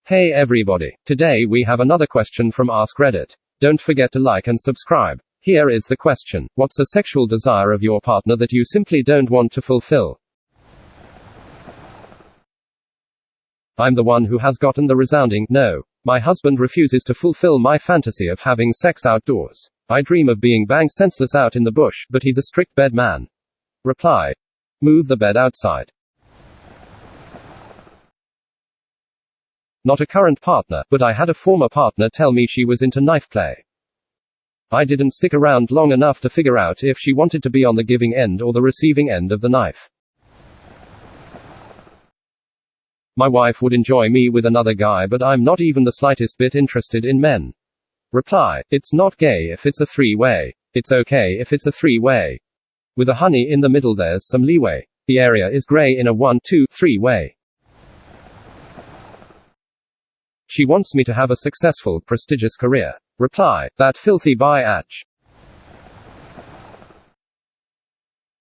Hey everybody, today we have another question from AskReddit. Don't forget to like and subscribe. Here is the question. What's a sexual desire of your partner that you simply don't want to fulfill? I'm the one who has gotten the resounding no. My husband refuses to fulfill my fantasy of having sex outdoors. I dream of being banged senseless out in the bush, but he's a strict bed man. Reply. Move the bed outside. Not a current partner, but I had a former partner tell me she was into knife play. I didn't stick around long enough to figure out if she wanted to be on the giving end or the receiving end of the knife. My wife would enjoy me with another guy, but I'm not even the slightest bit interested in men. Reply. It's not gay if it's a three-way. It's okay if it's a three-way. With a honey in the middle there's some leeway. The area is gray in a 1-2-3 way. She wants me to have a successful, prestigious career. Reply. That filthy biatch.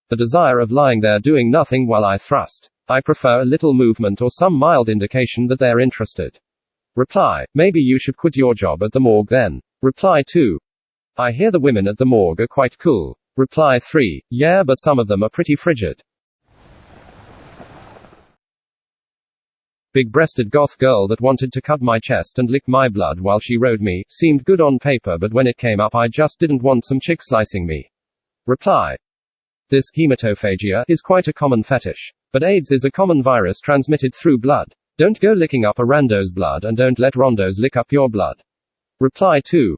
The desire of lying there doing nothing while I thrust. I prefer a little movement or some mild indication that they're interested. Reply. Maybe you should quit your job at the morgue then. Reply 2. I hear the women at the morgue are quite cool. Reply 3. Yeah, but some of them are pretty frigid. Big-breasted goth girl that wanted to cut my chest and lick my blood while she rode me, seemed good on paper, but when it came up I just didn't want some chick slicing me. Reply. This hematophagia is quite a common fetish. But AIDS is a common virus transmitted through blood. Don't go licking up a rando's blood and don't let rondos lick up your blood. Reply 2.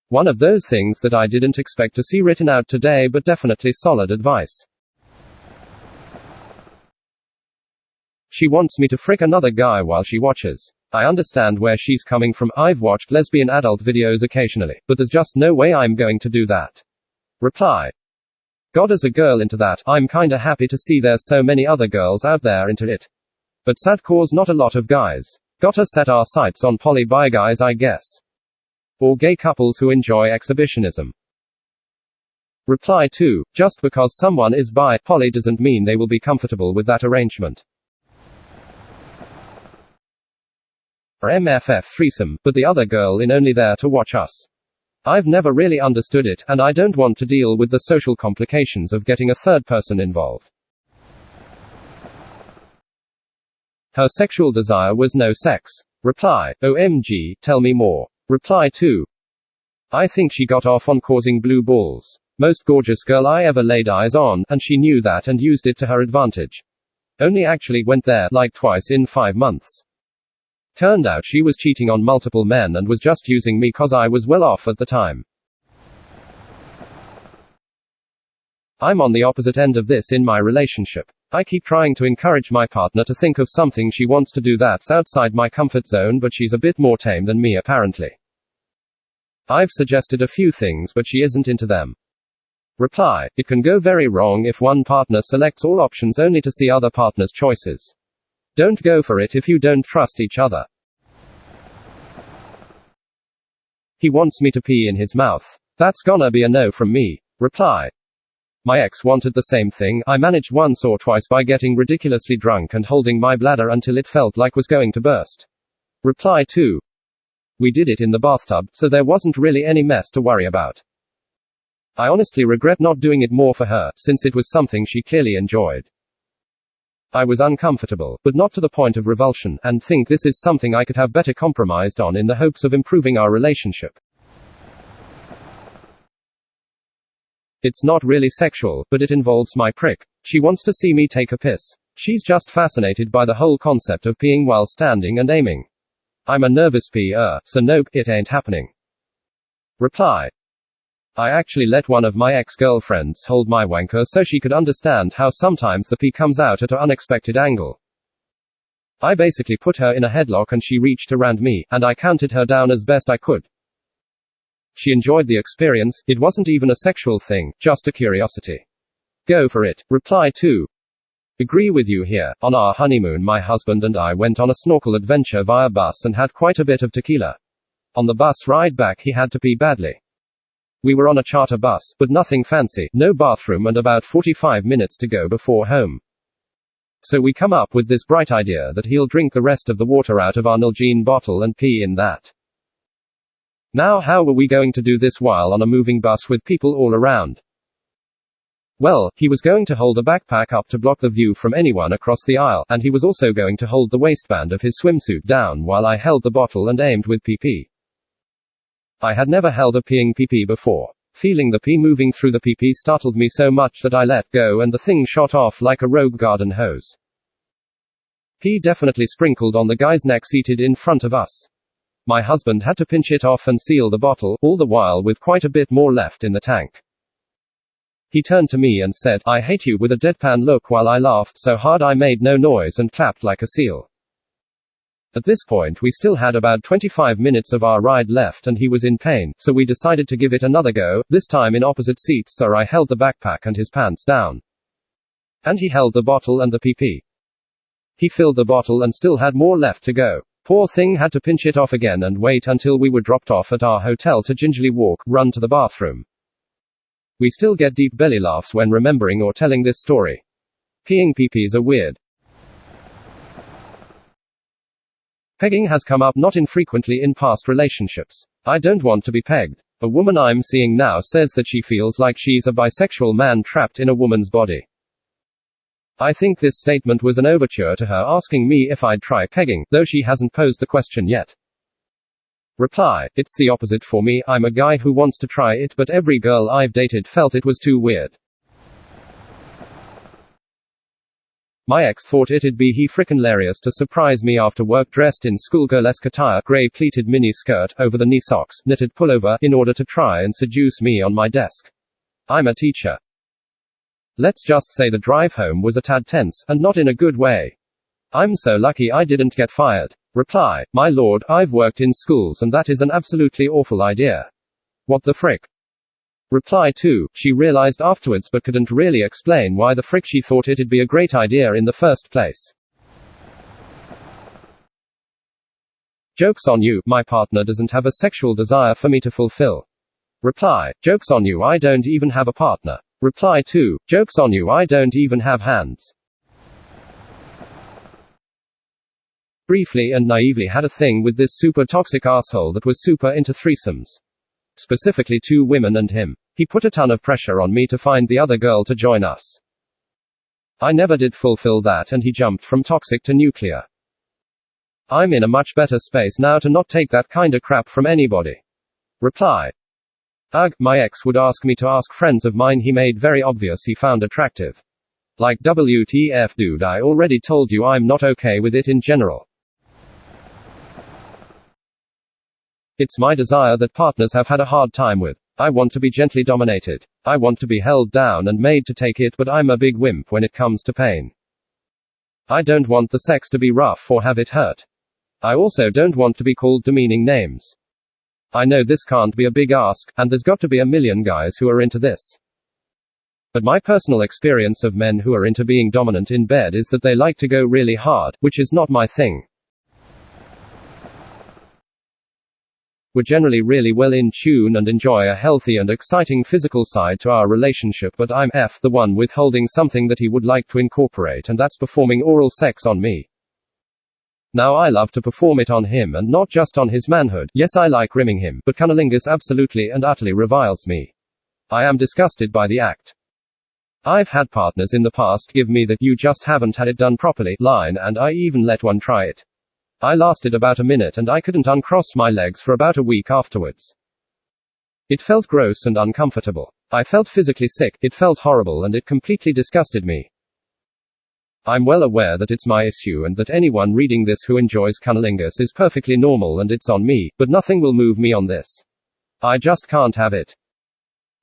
One of those things that I didn't expect to see written out today, but definitely solid advice. She wants me to frick another guy while she watches. I understand where she's coming from. I've watched lesbian adult videos occasionally, but there's just no way I'm going to do that. Reply. God, as a girl into that, I'm kinda happy to see there's so many other girls out there into it. But sad cause not a lot of guys. Gotta set our sights on poly bi guys, I guess. Or gay couples who enjoy exhibitionism. Reply 2. Just because someone is bi poly doesn't mean they will be comfortable with that arrangement. Or MFF threesome, but the other girl in only there to watch us. I've never really understood it, and I don't want to deal with the social complications of getting a third person involved. Her sexual desire was no sex. Reply. OMG, tell me more. Reply 2. I think she got off on causing blue balls. Most gorgeous girl I ever laid eyes on, and she knew that and used it to her advantage. Only actually went there, like twice in 5 months. Turned out she was cheating on multiple men and was just using me cause I was well off at the time. I'm on the opposite end of this in my relationship. I keep trying to encourage my partner to think of something she wants to do that's outside my comfort zone, but she's a bit more tame than me apparently. I've suggested a few things, but she isn't into them. Reply. It can go very wrong if one partner selects all options only to see other partners' choices. Don't go for it if you don't trust each other. He wants me to pee in his mouth. That's gonna be a no from me. Reply. My ex wanted the same thing. I managed once or twice by getting ridiculously drunk and holding my bladder until it felt like was going to burst. Reply 2. We did it in the bathtub, so there wasn't really any mess to worry about. I honestly regret not doing it more for her, since it was something she clearly enjoyed. I was uncomfortable, but not to the point of revulsion, and think this is something I could have better compromised on in the hopes of improving our relationship. It's not really sexual, but it involves my prick. She wants to see me take a piss. She's just fascinated by the whole concept of peeing while standing and aiming. I'm a nervous peer, so nope, it ain't happening. Reply. I actually let one of my ex-girlfriends hold my wanker so she could understand how sometimes the pee comes out at an unexpected angle. I basically put her in a headlock and she reached around me, and I counted her down as best I could. She enjoyed the experience. It wasn't even a sexual thing, just a curiosity. Go for it. Reply 2. Agree with you here. On our honeymoon, my husband and I went on a snorkel adventure via bus and had quite a bit of tequila. On the bus ride back, he had to pee badly. We were on a charter bus, but nothing fancy, no bathroom, and about 45 minutes to go before home. So we come up with this bright idea that he'll drink the rest of the water out of our Nalgene bottle and pee in that. Now how were we going to do this while on a moving bus with people all around? Well, he was going to hold a backpack up to block the view from anyone across the aisle, and he was also going to hold the waistband of his swimsuit down while I held the bottle and aimed with PP. I had never held a peeing PP before. Feeling the pee moving through the PP startled me so much that I let go and the thing shot off like a rogue garden hose. Pee definitely sprinkled on the guy's neck seated in front of us. My husband had to pinch it off and seal the bottle, all the while with quite a bit more left in the tank. He turned to me and said, "I hate you," with a deadpan look while I laughed so hard I made no noise and clapped like a seal. At this point we still had about 25 minutes of our ride left and he was in pain, so we decided to give it another go, this time in opposite seats so I held the backpack and his pants down. And he held the bottle and the PP. He filled the bottle and still had more left to go. Poor thing had to pinch it off again and wait until we were dropped off at our hotel to gingerly run to the bathroom. We still get deep belly laughs when remembering or telling this story. Peeing peepees are weird. Pegging has come up not infrequently in past relationships. I don't want to be pegged. A woman I'm seeing now says that she feels like she's a bisexual man trapped in a woman's body. I think this statement was an overture to her asking me if I'd try pegging, though she hasn't posed the question yet. Reply: it's the opposite for me. I'm a guy who wants to try it, but every girl I've dated felt it was too weird. My ex thought it'd be he frickin' hilarious to surprise me after work dressed in schoolgirlesque attire, grey pleated mini skirt, over the knee socks, knitted pullover, in order to try and seduce me on my desk. I'm a teacher. Let's just say the drive home was a tad tense, and not in a good way. I'm so lucky I didn't get fired. Reply: my lord, I've worked in schools and that is an absolutely awful idea. What the frick? Reply 2, she realized afterwards but couldn't really explain why the frick she thought it'd be a great idea in the first place. Joke's on you, my partner doesn't have a sexual desire for me to fulfill. Reply: joke's on you, I don't even have a partner. Reply 2, joke's on you, I don't even have hands. Briefly and naively had a thing with this super toxic asshole that was super into threesomes. Specifically 2 women and him. He put a ton of pressure on me to find the other girl to join us. I never did fulfill that and he jumped from toxic to nuclear. I'm in a much better space now to not take that kinda crap from anybody. Reply: ugh, my ex would ask me to ask friends of mine he made very obvious he found attractive. Like, WTF dude, I already told you I'm not okay with it in general. It's my desire that partners have had a hard time with. I want to be gently dominated. I want to be held down and made to take it, but I'm a big wimp when it comes to pain. I don't want the sex to be rough or have it hurt. I also don't want to be called demeaning names. I know this can't be a big ask, and there's got to be a million guys who are into this. But my personal experience of men who are into being dominant in bed is that they like to go really hard, which is not my thing. We're generally really well in tune and enjoy a healthy and exciting physical side to our relationship, but I'm the one withholding something that he would like to incorporate, and that's performing oral sex on me. Now I love to perform it on him and not just on his manhood. Yes, I like rimming him, but cunnilingus absolutely and utterly reviles me. I am disgusted by the act. I've had partners in the past give me the "you just haven't had it done properly" line, and I even let one try it. I lasted about a minute and I couldn't uncross my legs for about a week afterwards. It felt gross and uncomfortable. I felt physically sick, it felt horrible, and it completely disgusted me. I'm well aware that it's my issue and that anyone reading this who enjoys cunnilingus is perfectly normal and it's on me, but nothing will move me on this. I just can't have it.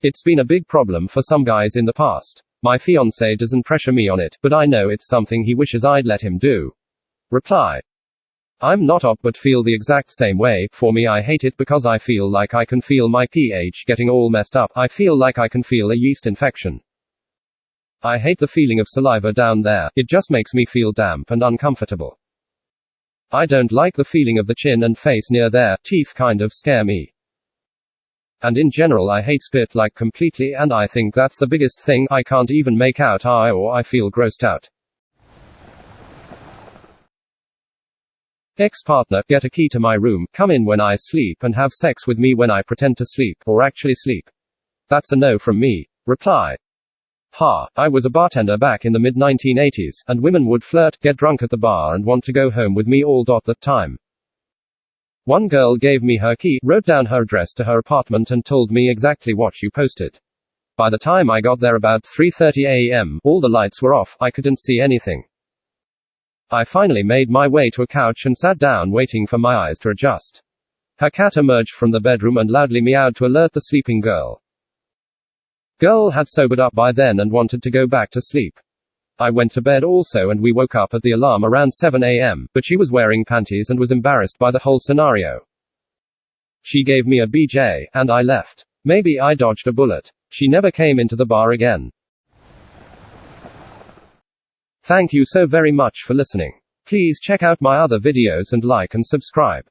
It's been a big problem for some guys in the past. My fiancé doesn't pressure me on it, but I know it's something he wishes I'd let him do. Reply: I'm not op but feel the exact same way. For me, I hate it because I feel like I can feel my pH getting all messed up. I feel like I can feel a yeast infection. I hate the feeling of saliva down there. It just makes me feel damp and uncomfortable. I don't like the feeling of the chin and face near there. Teeth kind of scare me. And in general I hate spit like completely, and I think that's the biggest thing. I can't even make out or I feel grossed out. Ex-partner, get a key to my room, come in when I sleep and have sex with me when I pretend to sleep, or actually sleep. That's a no from me. Reply. Ha, I was a bartender back in the mid-1980s, and women would flirt, get drunk at the bar and want to go home with me all that time. One girl gave me her key, wrote down her address to her apartment and told me exactly what you posted. By the time I got there about 3:30 a.m., all the lights were off, I couldn't see anything. I finally made my way to a couch and sat down waiting for my eyes to adjust. Her cat emerged from the bedroom and loudly meowed to alert the sleeping girl. Girl had sobered up by then and wanted to go back to sleep. I went to bed also and we woke up at the alarm around 7 a.m., but she was wearing panties and was embarrassed by the whole scenario. She gave me a BJ, and I left. Maybe I dodged a bullet. She never came into the bar again. Thank you so very much for listening. Please check out my other videos and like and subscribe.